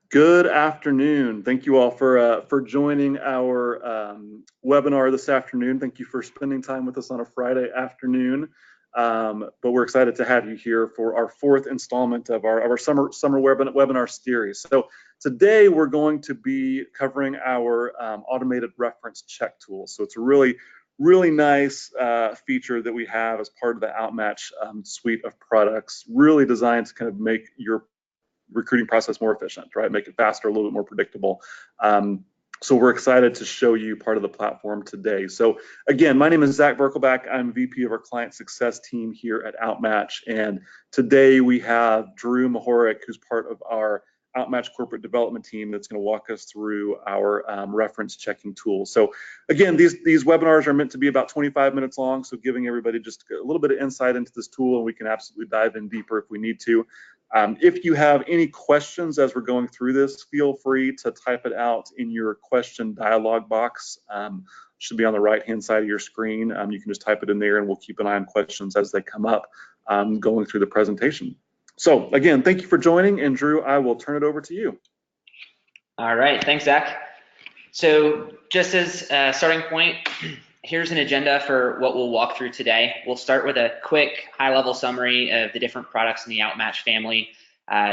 Good afternoon. Thank you all for joining our webinar this afternoon. Thank you for spending time with us on a Friday afternoon. But we're excited to have you here for our fourth installment of our summer webinar series. So today we're going to be covering our automated reference check tool. So it's a really nice feature that we have as part of the OutMatch suite of products, really designed to kind of make your recruiting process more efficient, right? Make it faster, a little bit more predictable. So we're excited to show you part of the platform today. So again, my name is Zach Berkelback. I'm VP of our client success team here at OutMatch. And today we have Drew Mahorek, who's part of our OutMatch corporate development team, that's going to walk us through our reference checking tool. So again, these webinars are meant to be about 25 minutes long, so giving everybody just a little bit of insight into this tool, and we can absolutely dive in deeper if we need to. If you have any questions as we're going through this, feel free to type it out in your question dialog box. Should be on the right-hand side of your screen. You can just type it in there, and we'll keep an eye on questions as they come up going through the presentation. So again, thank you for joining, and Drew, I will turn it over to you. All right, thanks, Zach. So just as a starting point, here's an agenda for what we'll walk through today. We'll start with a quick high-level summary of the different products in the OutMatch family.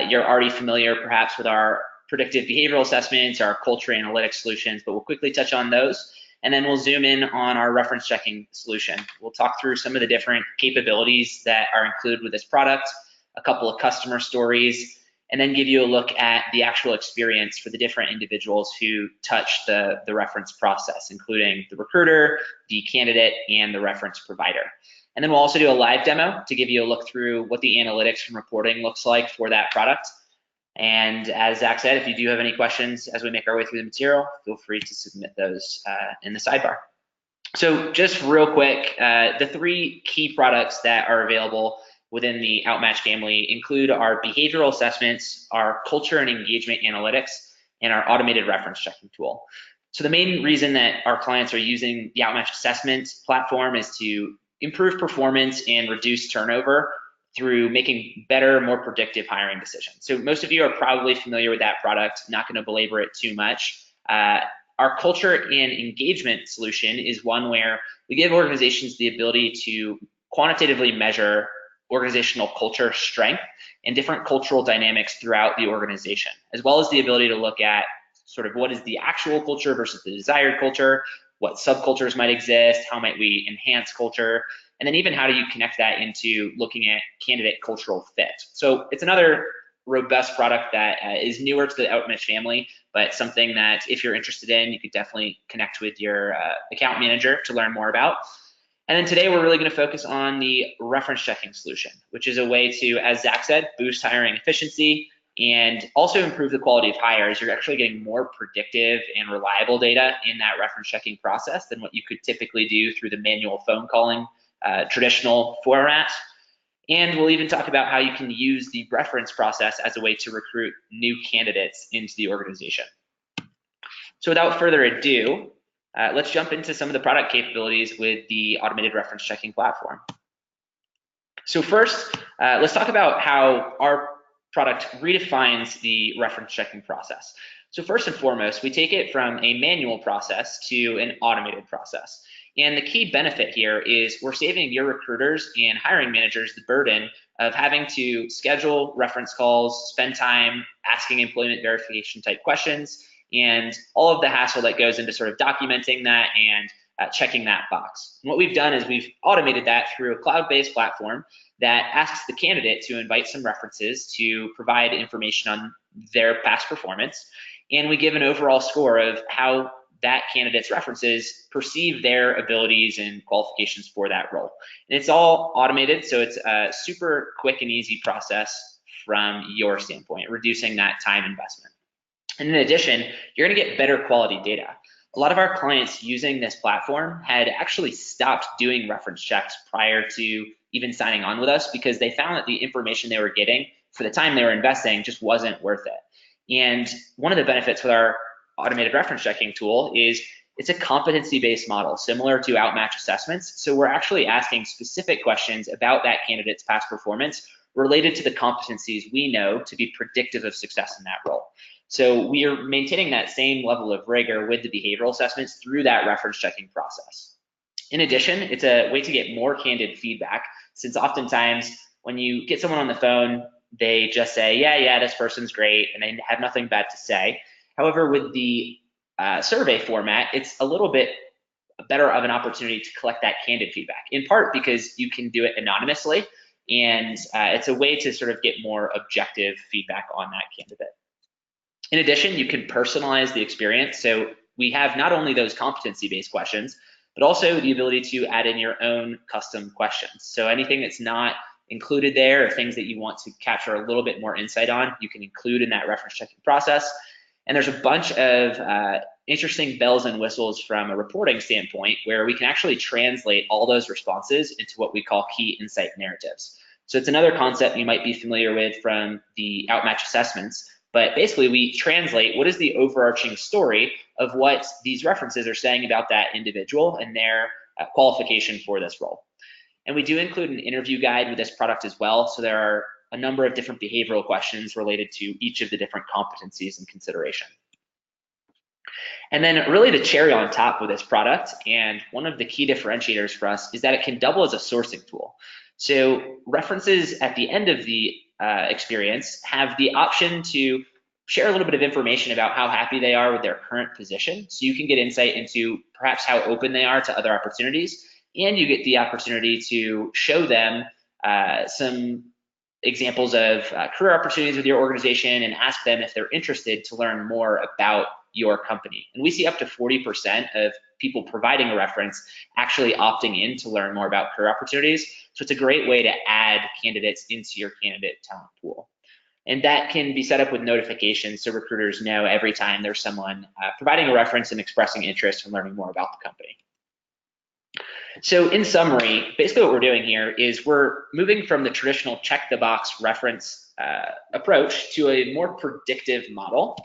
You're already familiar perhaps with our predictive behavioral assessments, our culture analytics solutions, but we'll quickly touch on those. And then we'll zoom in on our reference checking solution. We'll talk through some of the different capabilities that are included with this product, a couple of customer stories, and then give you a look at the actual experience for the different individuals who touch the reference process, including the recruiter, the candidate, and the reference provider. And then we'll also do a live demo to give you a look through what the analytics and reporting looks like for that product. And as Zach said, if you do have any questions as we make our way through the material, feel free to submit those in the sidebar. So just real quick, the three key products that are available within the OutMatch family include our behavioral assessments, our culture and engagement analytics, and our automated reference checking tool. So the main reason that our clients are using the OutMatch assessment platform is to improve performance and reduce turnover through making better, more predictive hiring decisions. So most of you are probably familiar with that product, not going to belabor it too much. Our culture and engagement solution is one where we give organizations the ability to quantitatively measure organizational culture strength and different cultural dynamics throughout the organization, as well as the ability to look at sort of what is the actual culture versus the desired culture, what subcultures might exist, how might we enhance culture, and then even how do you connect that into looking at candidate cultural fit. So it's another robust product that is newer to the OutMatch family, but something that if you're interested in, you could definitely connect with your account manager to learn more about. And then today we're really going to focus on the reference checking solution, which is a way to, as Zach said, boost hiring efficiency and also improve the quality of hires. You're actually getting more predictive and reliable data in that reference checking process than what you could typically do through the manual phone calling traditional format. And we'll even talk about how you can use the reference process as a way to recruit new candidates into the organization. So without further ado, let's jump into some of the product capabilities with the automated reference checking platform. So first, let's talk about how our product redefines the reference checking process. So first and foremost, we take it from a manual process to an automated process. And the key benefit here is we're saving your recruiters and hiring managers the burden of having to schedule reference calls, spend time asking employment verification type questions, and all of the hassle that goes into sort of documenting that and checking that box. And what we've done is we've automated that through a cloud-based platform that asks the candidate to invite some references to provide information on their past performance. And we give an overall score of how that candidate's references perceive their abilities and qualifications for that role. And it's all automated, so it's a super quick and easy process from your standpoint, reducing that time investment. And in addition, you're gonna get better quality data. A lot of our clients using this platform had actually stopped doing reference checks prior to even signing on with us because they found that the information they were getting for the time they were investing just wasn't worth it. And one of the benefits with our automated reference checking tool is it's a competency-based model similar to OutMatch assessments. So we're actually asking specific questions about that candidate's past performance related to the competencies we know to be predictive of success in that role. So we are maintaining that same level of rigor with the behavioral assessments through that reference checking process. In addition, it's a way to get more candid feedback, since oftentimes when you get someone on the phone, they just say, yeah, this person's great, and they have nothing bad to say. However, with the survey format, it's a little bit better of an opportunity to collect that candid feedback, in part because you can do it anonymously, and it's a way to sort of get more objective feedback on that candidate. In addition, you can personalize the experience. So we have not only those competency-based questions, but also the ability to add in your own custom questions. So anything that's not included there, or things that you want to capture a little bit more insight on, you can include in that reference checking process. And there's a bunch of interesting bells and whistles from a reporting standpoint, where we can actually translate all those responses into what we call key insight narratives. So it's another concept you might be familiar with from the OutMatch assessments, but basically we translate what is the overarching story of what these references are saying about that individual and their qualification for this role. And we do include an interview guide with this product as well. So there are a number of different behavioral questions related to each of the different competencies in consideration. And then really the cherry on top with this product, and one of the key differentiators for us, is that it can double as a sourcing tool. So references at the end of the experience have the option to share a little bit of information about how happy they are with their current position. So you can get insight into perhaps how open they are to other opportunities, and you get the opportunity to show them some examples of career opportunities with your organization and ask them if they're interested to learn more about your company. And we see up to 40% of people providing a reference actually opting in to learn more about career opportunities. So it's a great way to add candidates into your candidate talent pool. And that can be set up with notifications so recruiters know every time there's someone providing a reference and expressing interest in learning more about the company. So in summary, basically what we're doing here is we're moving from the traditional check the box reference approach to a more predictive model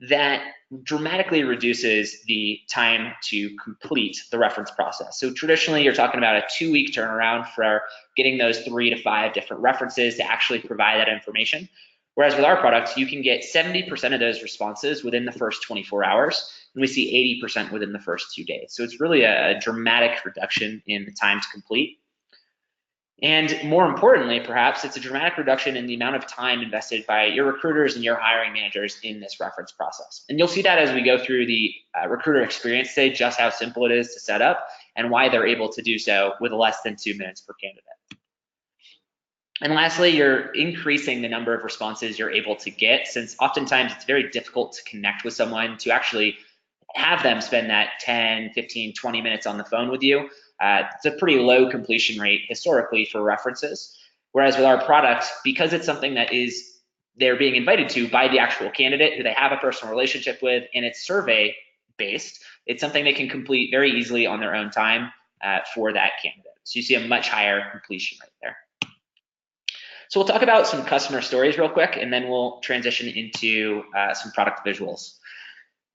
that dramatically reduces the time to complete the reference process. So traditionally, you're talking about a 2-week turnaround for getting those 3 to 5 different references to actually provide that information. Whereas with our products, you can get 70% of those responses within the first 24 hours, and we see 80% within the first 2 days. So it's really a dramatic reduction in the time to complete. And more importantly, perhaps, it's a dramatic reduction in the amount of time invested by your recruiters and your hiring managers in this reference process. And you'll see that as we go through the recruiter experience today, just how simple it is to set up and why they're able to do so with less than 2 minutes per candidate. And lastly, you're increasing the number of responses you're able to get, since oftentimes it's very difficult to connect with someone, to actually have them spend that 10, 15, 20 minutes on the phone with you. It's a pretty low completion rate historically for references. Whereas with our product, because it's something that they're being invited to by the actual candidate who they have a personal relationship with, and it's survey based, it's something they can complete very easily on their own time for that candidate. So you see a much higher completion rate there. So we'll talk about some customer stories real quick, and then we'll transition into some product visuals.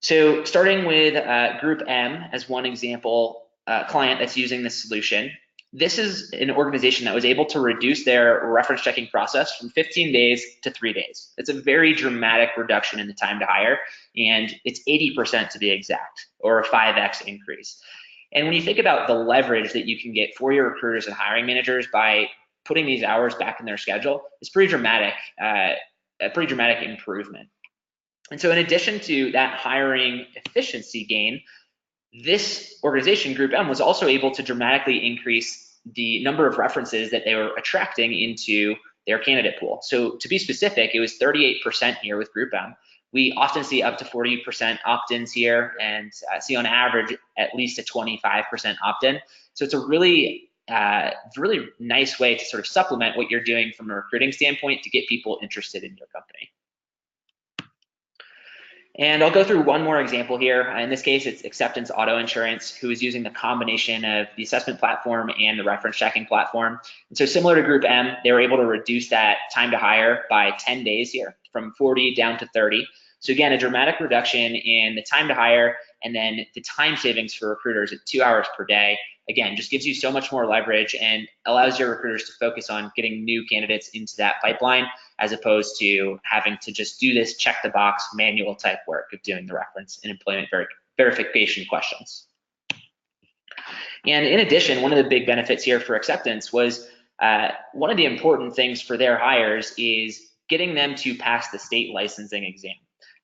So starting with Group M as one example client that's using this solution. This is an organization that was able to reduce their reference checking process from 15 days to 3 days. It's a very dramatic reduction in the time to hire, and it's 80% to be exact, or a 5x increase. And when you think about the leverage that you can get for your recruiters and hiring managers by putting these hours back in their schedule, it's pretty dramatic, a pretty dramatic improvement. And so in addition to that hiring efficiency gain, this organization, Group M, was also able to dramatically increase the number of references that they were attracting into their candidate pool. So to be specific, it was 38% here with Group M. We often see up to 40% opt-ins here, and see on average at least a 25% opt-in. So it's a really nice way to sort of supplement what you're doing from a recruiting standpoint to get people interested in your company. And I'll go through one more example here. In this case, it's Acceptance Auto Insurance, who is using the combination of the assessment platform and the reference checking platform. And so similar to Group M, they were able to reduce that time to hire by 10 days here, from 40 down to 30. So again, a dramatic reduction in the time to hire, and then the time savings for recruiters at 2 hours per day. again, just gives you so much more leverage and allows your recruiters to focus on getting new candidates into that pipeline, as opposed to having to just do this check the box manual type work of doing the reference and employment verification questions. And in addition, one of the big benefits here for acceptance was one of the important things for their hires is getting them to pass the state licensing exam.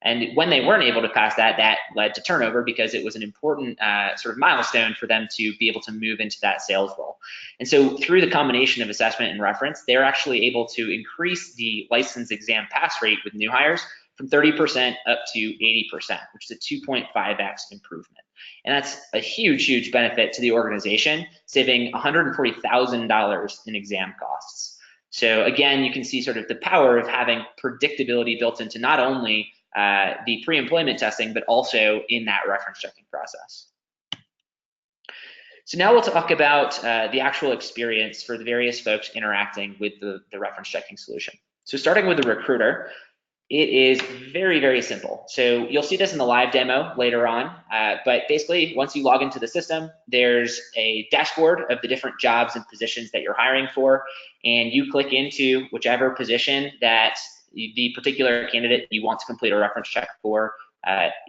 And when they weren't able to pass that, that led to turnover because it was an important sort of milestone for them to be able to move into that sales role. And so through the combination of assessment and reference, they're actually able to increase the license exam pass rate with new hires from 30% up to 80%, which is a 2.5x improvement. And that's a huge, huge benefit to the organization, saving $140,000 in exam costs. So again, you can see sort of the power of having predictability built into not only the pre-employment testing, but also in that reference checking process. So now we'll talk about the actual experience for the various folks interacting with the reference checking solution. So starting with the recruiter, it is very, very simple. So you'll see this in the live demo later on, but basically once you log into the system, there's a dashboard of the different jobs and positions that you're hiring for, and you click into whichever position that the particular candidate you want to complete a reference check for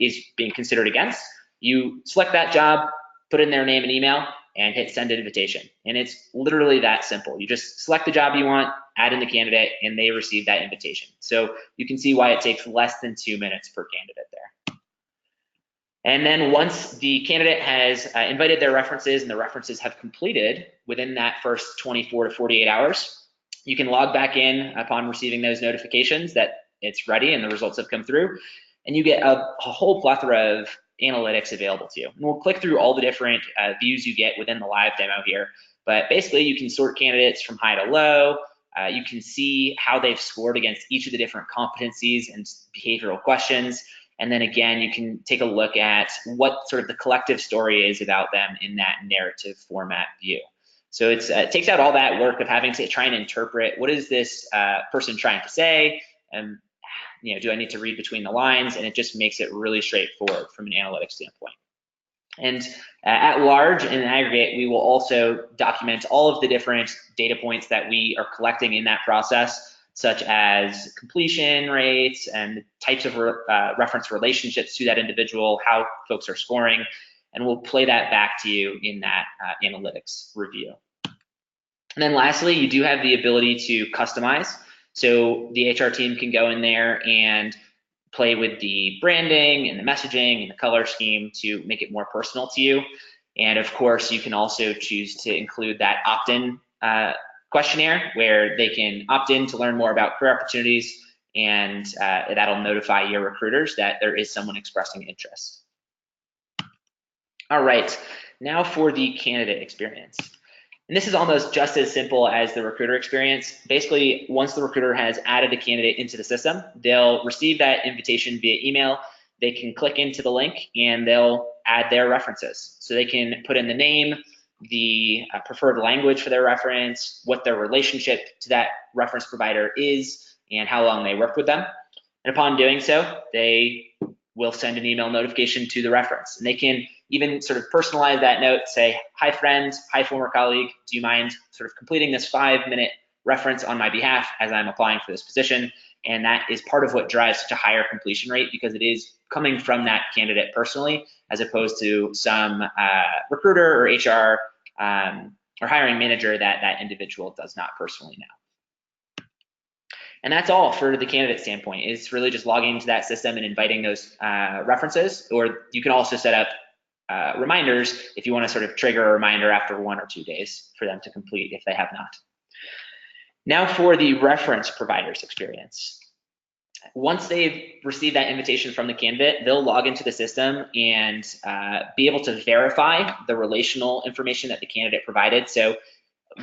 is being considered against. You select that job, put in their name and email, and hit send invitation. And it's literally that simple. You just select the job you want, add in the candidate, and they receive that invitation. So you can see why it takes less than 2 minutes per candidate there. And then once the candidate has invited their references and the references have completed within that first 24 to 48 hours, you can log back in upon receiving those notifications that it's ready and the results have come through, and you get a whole plethora of analytics available to you. And we'll click through all the different views you get within the live demo here, but basically you can sort candidates from high to low. You can see how they've scored against each of the different competencies and behavioral questions. And then again, you can take a look at what sort of the collective story is about them in that narrative format view. So it takes out all that work of having to try and interpret what is this person trying to say, and do I need to read between the lines, and it just makes it really straightforward from an analytics standpoint. And at large and in aggregate, we will also document all of the different data points that we are collecting in that process, such as completion rates and types of reference relationships to that individual, how folks are scoring, and we'll play that back to you in that analytics review. And then lastly, you do have the ability to customize. So the HR team can go in there and play with the branding and the messaging and the color scheme to make it more personal to you. And of course, you can also choose to include that opt-in questionnaire where they can opt in to learn more about career opportunities, and that'll notify your recruiters that there is someone expressing interest. All right, now for the candidate experience. And this is almost just as simple as the recruiter experience. Basically, once the recruiter has added a candidate into the system, they'll receive that invitation via email. They can click into the link and they'll add their references. So they can put in the name, the preferred language for their reference, what their relationship to that reference provider is, and how long they worked with them. And upon doing so, they will send an email notification to the reference. And they can even sort of personalize that note, say, hi friend, hi former colleague, do you mind sort of completing this 5-minute reference on my behalf as I'm applying for this position? And that is part of what drives such a higher completion rate, because it is coming from that candidate personally, as opposed to some recruiter or HR or hiring manager that that individual does not personally know. And that's all for the candidate standpoint. It's really just logging into that system and inviting those references, or you can also set up reminders if you want to sort of trigger a reminder after 1 or 2 days for them to complete if they have not. Now for the reference provider's experience. Once they've received that invitation from the candidate, they'll log into the system and be able to verify the relational information that the candidate provided. So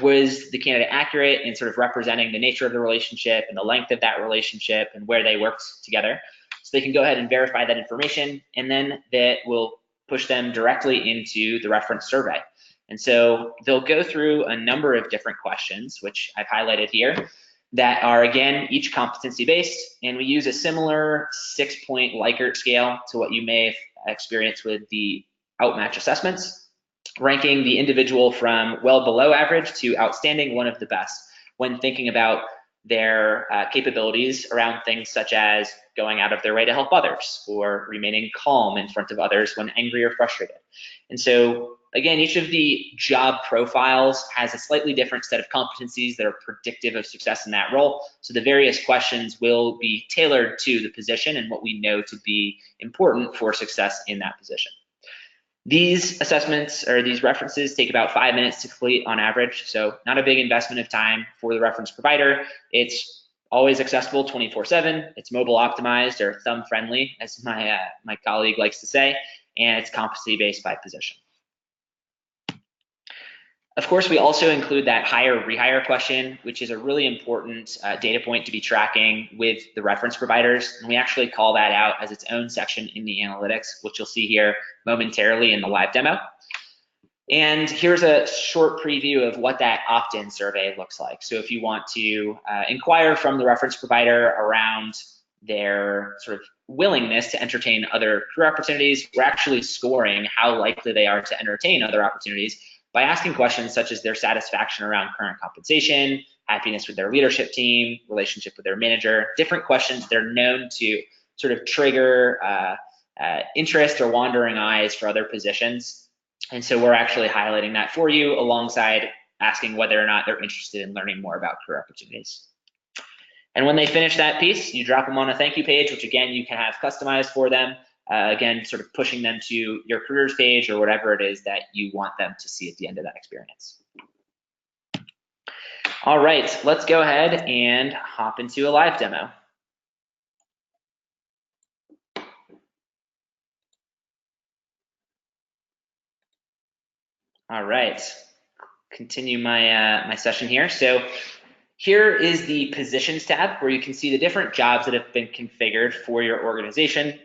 was the candidate accurate in sort of representing the nature of the relationship and the length of that relationship and where they worked together? So they can go ahead and verify that information, and then that will push them directly into the reference survey. And so they'll go through a number of different questions, which I've highlighted here, that are, again, each competency-based, and we use a similar 6-point Likert scale to what you may have experienced with the OutMatch assessments. ranking the individual from well below average to outstanding, one of the best, when thinking about their capabilities around things such as going out of their way to help others or remaining calm in front of others when angry or frustrated. And so again, each of the job profiles has a slightly different set of competencies that are predictive of success in that role. So the various questions will be tailored to the position and what we know to be important for success in that position. These assessments or these references take about 5 minutes to complete on average, so not a big investment of time for the reference provider. It's always accessible 24/7. It's mobile optimized or thumb friendly, as my colleague likes to say, and it's competency based by position. Of course, we also include that hire rehire question, which is a really important data point to be tracking with the reference providers. And we actually call that out as its own section in the analytics, which you'll see here momentarily in the live demo. And here's a short preview of what that opt-in survey looks like. So if you want to inquire from the reference provider around their sort of willingness to entertain other career opportunities, we're actually scoring how likely they are to entertain other opportunities by asking questions such as their satisfaction around current compensation, happiness with their leadership team, relationship with their manager, different questions that are known to sort of trigger interest or wandering eyes for other positions. And so we're actually highlighting that for you alongside asking whether or not they're interested in learning more about career opportunities. And when they finish that piece, you drop them on a thank you page, which again, you can have customized for them. Again, sort of pushing them to your careers page or whatever it is that you want them to see at the end of that experience. All right, let's go ahead and hop into a live demo. All right, continue my my session here. So here is the positions tab where you can see the different jobs that have been configured for your organization.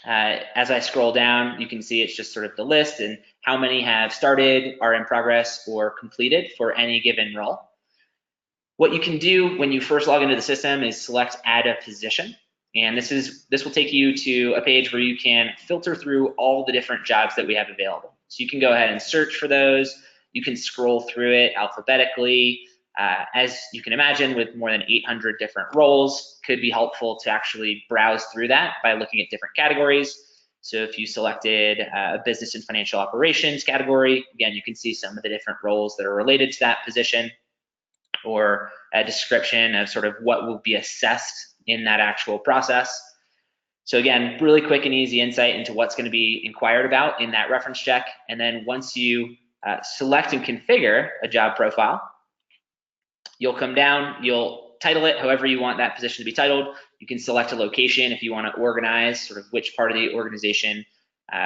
As I scroll down, you can see it's just sort of the list and how many have started, are in progress, or completed for any given role. What you can do when you first log into the system is select add a position. And this will take you to a page where you can filter through all the different jobs that we have available. So you can go ahead and search for those. You can scroll through it alphabetically. As you can imagine, with more than 800 different roles, could be helpful to actually browse through that by looking at different categories. So if you selected a business and financial operations category, again, you can see some of the different roles that are related to that position, or a description of sort of what will be assessed in that actual process. So again, really quick and easy insight into what's going to be inquired about in that reference check. And then once you select and configure a job profile, you'll come down, you'll title it however you want that position to be titled. You can select a location if you want to organize sort of which part of the organization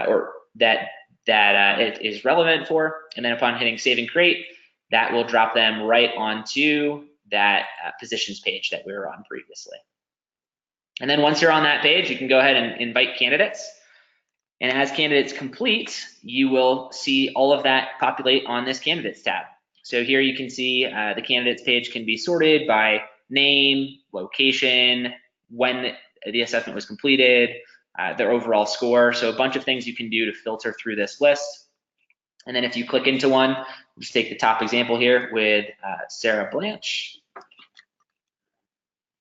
or that it is relevant for. And then upon hitting save and create, that will drop them right onto that positions page that we were on previously. And then once you're on that page, you can go ahead and invite candidates. And as candidates complete, you will see all of that populate on this candidates tab. So here you can see the candidates page can be sorted by name, location, when the assessment was completed, their overall score. So a bunch of things you can do to filter through this list. And then if you click into one, let's take the top example here with Sarah Blanche.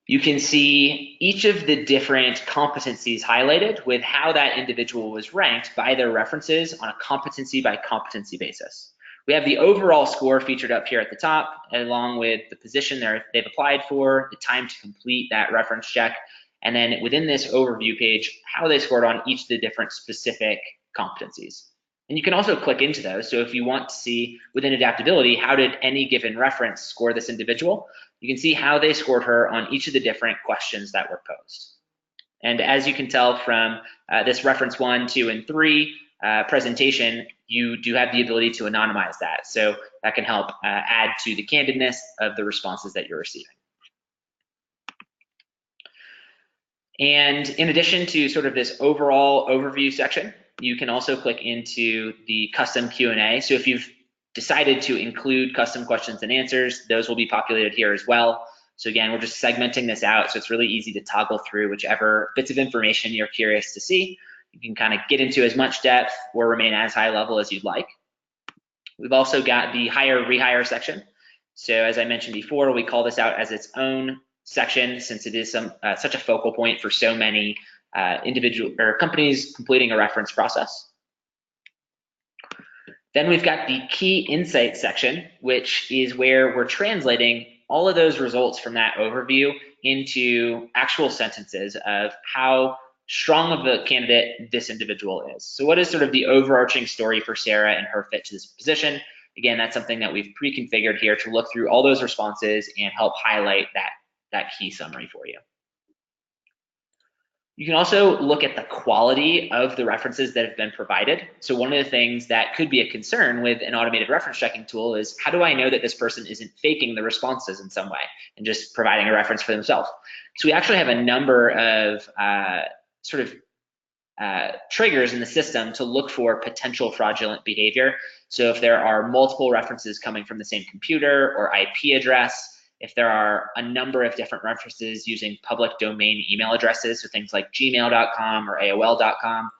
You can see each of the different competencies highlighted with how that individual was ranked by their references on a competency by competency basis. We have the overall score featured up here at the top, along with the position they've applied for, the time to complete that reference check, and then within this overview page, how they scored on each of the different specific competencies. And you can also click into those. So if you want to see within adaptability, how did any given reference score this individual, you can see how they scored her on each of the different questions that were posed. And as you can tell from this reference 1, 2, and 3 presentation, you do have the ability to anonymize that. So that can help add to the candidness of the responses that you're receiving. And in addition to sort of this overall overview section, you can also click into the custom Q&A. So if you've decided to include custom questions and answers, those will be populated here as well. So again, we're just segmenting this out, so it's really easy to toggle through whichever bits of information you're curious to see. You can kind of get into as much depth or remain as high level as you'd like. We've also got the hire rehire section. So as I mentioned before, we call this out as its own section since it is such a focal point for so many individual or companies completing a reference process. Then we've got the key insights section, which is where we're translating all of those results from that overview into actual sentences of how strong of a candidate this individual is. So what is sort of the overarching story for Sarah and her fit to this position? Again, that's something that we've pre-configured here to look through all those responses and help highlight that key summary for you. You can also look at the quality of the references that have been provided. So one of the things that could be a concern with an automated reference checking tool is, how do I know that this person isn't faking the responses in some way and just providing a reference for themselves? So we actually have a number of triggers in the system to look for potential fraudulent behavior. So if there are multiple references coming from the same computer or IP address, if there are a number of different references using public domain email addresses, so things like gmail.com or AOL.com,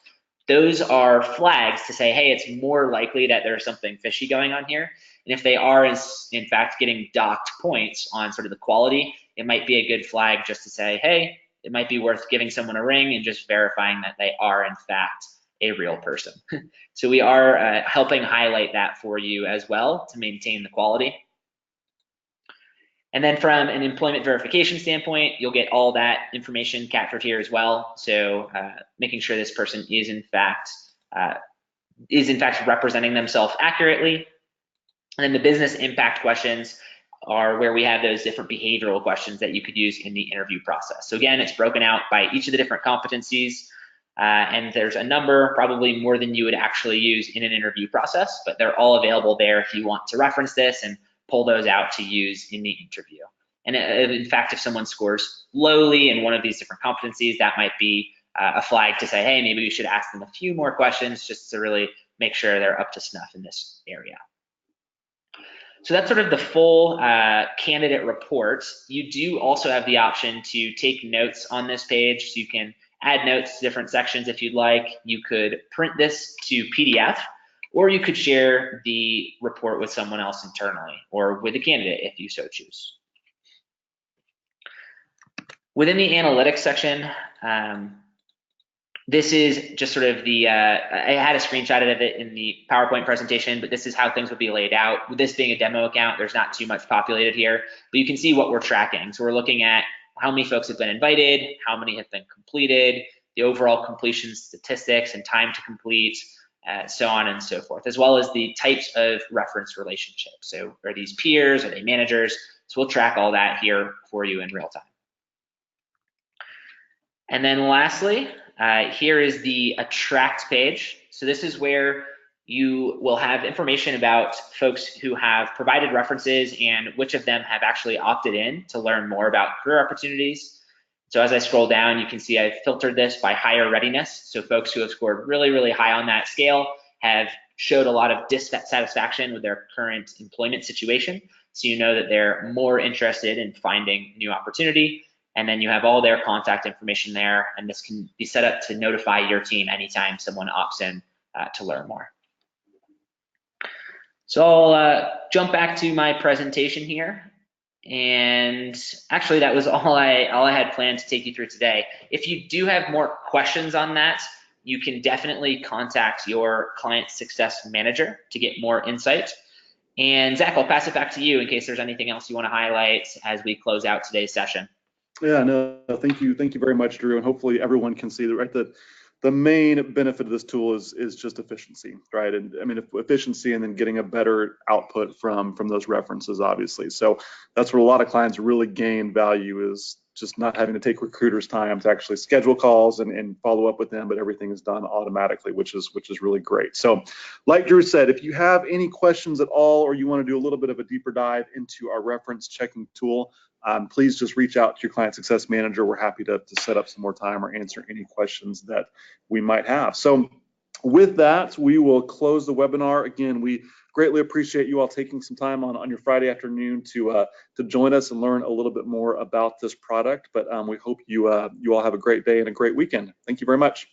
those are flags to say, hey, it's more likely that there's something fishy going on here. And if they are in fact getting docked points on sort of the quality, it might be a good flag just to say, hey, it might be worth giving someone a ring and just verifying that they are in fact a real person. So we are helping highlight that for you as well to maintain the quality. And then from an employment verification standpoint, you'll get all that information captured here as well. So making sure this person is in fact representing themselves accurately. And then the business impact questions are where we have those different behavioral questions that you could use in the interview process. So again, it's broken out by each of the different competencies. And there's a number, probably more than you would actually use in an interview process, but they're all available there if you want to reference this and pull those out to use in the interview. And in fact, if someone scores lowly in one of these different competencies, that might be a flag to say, hey, maybe we should ask them a few more questions just to really make sure they're up to snuff in this area. So that's sort of the full candidate report. You do also have the option to take notes on this page. So you can add notes to different sections if you'd like. You could print this to PDF, or you could share the report with someone else internally or with a candidate if you so choose. Within the analytics section, this is just sort of the, I had a screenshot of it in the PowerPoint presentation, but this is how things would be laid out. With this being a demo account, there's not too much populated here, but you can see what we're tracking. So we're looking at how many folks have been invited, how many have been completed, the overall completion statistics and time to complete, so on and so forth, as well as the types of reference relationships. So are these peers, are they managers? So we'll track all that here for you in real time. And then lastly, here is the attract page. So this is where you will have information about folks who have provided references and which of them have actually opted in to learn more about career opportunities. So as I scroll down, you can see I've filtered this by hire readiness. So folks who have scored really, really high on that scale have showed a lot of dissatisfaction with their current employment situation. So you know that they're more interested in finding new opportunity. And then you have all their contact information there, and this can be set up to notify your team anytime someone opts in to learn more. So I'll jump back to my presentation here. And actually, that was all I had planned to take you through today. If you do have more questions on that, you can definitely contact your client success manager to get more insight. And Zach, I'll pass it back to you in case there's anything else you want to highlight as we close out today's session. Yeah, no, thank you very much, Drew, and hopefully everyone can see that, right? The main benefit of this tool is just efficiency, right? And I mean, efficiency and then getting a better output from those references, obviously. So that's where a lot of clients really gain value, is just not having to take recruiters' time to actually schedule calls and follow up with them, but everything is done automatically, which is really great. So like Drew said, if you have any questions at all, or you want to do a little bit of a deeper dive into our reference checking tool, please just reach out to your client success manager. We're happy to set up some more time or answer any questions that we might have. So with that, we will close the webinar. Again, we greatly appreciate you all taking some time on your Friday afternoon to join us and learn a little bit more about this product. But we hope you all have a great day and a great weekend. Thank you very much.